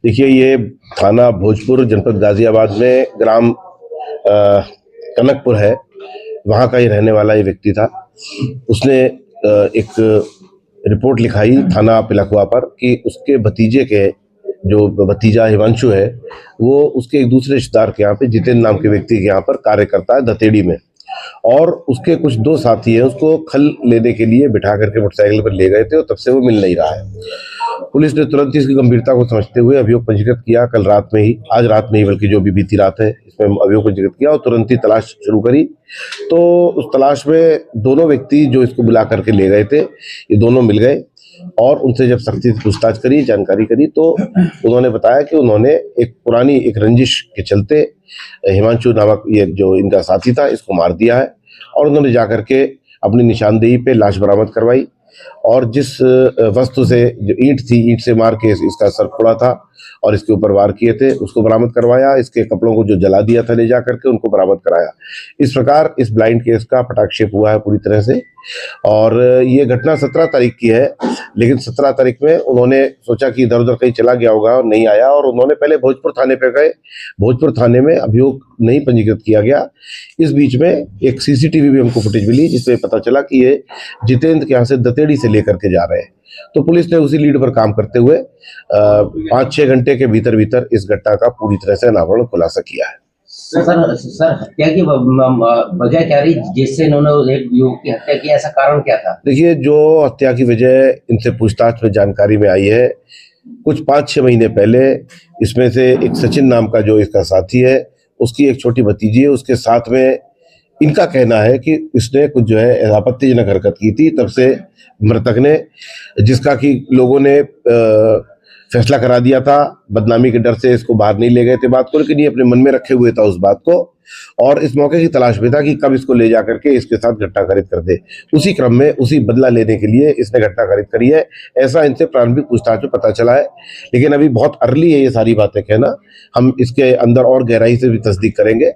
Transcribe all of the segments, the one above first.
देखिए, ये थाना भोजपुर जनपद गाजियाबाद में ग्राम कनकपुर है, वहाँ का ही रहने वाला ये व्यक्ति था। उसने एक रिपोर्ट लिखाई थाना पिलखुआ पर कि उसके भतीजे के जो भतीजा हिमांशु है, वो उसके एक दूसरे रिश्तेदार के यहाँ पे जितेंद्र नाम के व्यक्ति के यहाँ पर कार्य करता है दतेड़ी में, और उसके कुछ दो साथी हैं उसको खल लेने के लिए बिठा करके मोटरसाइकिल पर ले गए थे और तब से वो मिल नहीं रहा है। पुलिस ने तुरंत ही इसकी गंभीरता को समझते हुए अभियोग पंजीकृत किया। कल रात में ही, आज रात में ही बल्कि जो भी बीती रात है, इसमें अभियोग पंजीकृत किया और तुरंत ही तलाश शुरू करी। तो उस तलाश में दोनों व्यक्ति जो इसको बुला करके ले गए थे, ये दोनों मिल गए और उनसे जब सख्ती से पूछताछ करी, जानकारी करी, तो उन्होंने बताया कि उन्होंने एक पुरानी एक रंजिश के चलते हिमांशु नामक ये जो इनका साथी था इसको मार दिया है, और उन्होंने जाकर के अपनी निशानदेही पे लाश बरामद करवाई और जिस वस्तु से, जो ईंट थी, ईंट से मार के इसका सर फोड़ा था और इसके ऊपर वार किए थे, उसको बरामद करवाया। इसके कपड़ों को जो जला दिया था ले जा करके उनको बरामद कराया। इस प्रकार इस ब्लाइंड केस का पटाक्षेप हुआ है पूरी तरह से। और ये घटना 17 तारीख की है, लेकिन 17 तारीख में उन्होंने सोचा कि इधर उधर कहीं चला गया होगा और नहीं आया, और उन्होंने पहले भोजपुर थाने पे गए। भोजपुर थाने में अभियोग नहीं पंजीकृत किया गया। इस बीच में एक सीसीटीवी भी हमको फुटेज मिली जिसमें पता चला कि ये जितेंद्र के यहाँ से दतेड़ी से लेकर के जा रहे हैं। तो पुलिस ने उसी लीड पर काम करते हुए 5-6 घंटे के भीतर भीतर इस घटना का पूरी तरह से अनावरण खुलासा किया है। सर हत्या की वजह क्या रही जिससे इन्होंने एक युवक की हत्या की, ऐसा कारण क्या था? देखिए, जो हत्या की वजह इनसे पूछताछ में जानकारी में आई है, कुछ 5-6 महीने पहले इसमें से एक सचिन नाम का जो इसका साथी है, उसकी एक छोटी भतीजी है, उसके साथ में इनका कहना है कि इसने कुछ जो है आपत्तिजनक हरकत की थी। तब से मृतक ने, जिसका कि लोगों ने फैसला करा दिया था, बदनामी के डर से इसको बाहर नहीं ले गए थे बात को, लेकिन ये अपने मन में रखे हुए था उस बात को, और इस मौके की तलाश में था कि कब इसको ले जा करके इसके साथ घटना कारित कर दे। उसी क्रम में, उसी बदला लेने के लिए इसने घटना कारित करी है, ऐसा इनसे प्रारंभिक पूछताछ में पता चला है। लेकिन अभी बहुत अर्ली है ये सारी बातें कहना। हम इसके अंदर और गहराई से भी तस्दीक करेंगे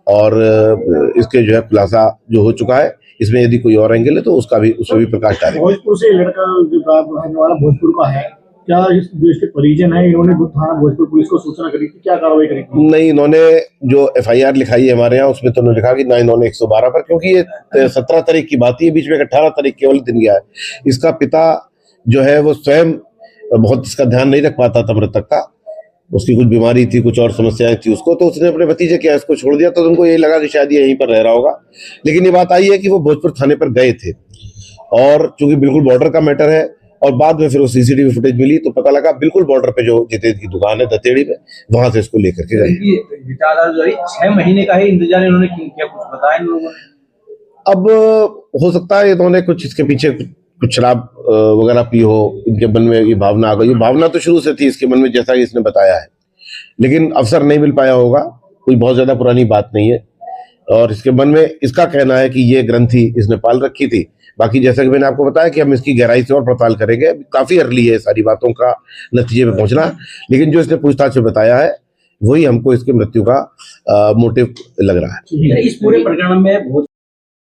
और इसके जो है खुलासा जो हो चुका है, इसमें यदि कोई और एंगल है तो उसमें भी प्रकाश डालेंगे। भोजपुर से लड़का रहने वाला भोजपुर का है, क्या जो इसके परिजन है इन्होंने थाना भोजपुर पुलिस को सूचना करी थी, क्या कार्रवाई करी थी? नहीं, इन्होंने जो FIR लिखाई है हमारे यहाँ, उसमें तो उन्होंने लिखा कि ना इन्होंने 112 पर, क्योंकि ये 17 तारीख की बात है, बीच में 18 तारीख केवल दिन गया है। इसका पिता जो है वो स्वयं बहुत इसका ध्यान नहीं रख पाता था मृतक का, उसकी कुछ बीमारी थी, कुछ और समस्याएं थी उसको, तो उसने अपने भतीजे के इसको छोड़ दिया। तो उनको यही लगा कि शायद ये यहीं पर रह रहा होगा, लेकिन ये बात आई है कि वो भोजपुर थाने पर गए थे, और चूंकि बिल्कुल बॉर्डर का मैटर है, और बाद में फिर वो सीसीटीवी फुटेज मिली तो पता लगा बिल्कुल बॉर्डर पे जो जितेंद्र की दुकान है दतेड़ी में, वहां से इसको लेकर के गए। 6 महीने का ही इंतजार इन्होंने क्या कुछ बताया इन लोगों ने? अब हो सकता है इन्होंने कुछ इसके पीछे कुछ शराब वगैरह पी हो, इनके मन में ये भावना आ गई। भावना तो शुरू से थी इसके मन में, जैसा कि इसने बताया है, लेकिन अवसर नहीं मिल पाया होगा। कोई बहुत ज्यादा पुरानी बात नहीं है, और इसके मन में इसका कहना है कि ये ग्रंथि इसने पाल रखी थी। बाकी जैसा कि मैंने आपको बताया कि हम इसकी गहराई से और पड़ताल करेंगे। काफी अर्ली है सारी बातों का नतीजे में पहुंचना, लेकिन जो इसने पूछताछ में बताया है वही हमको इसकी मृत्यु का मोटिव लग रहा है। इस पूरे प्रकरण में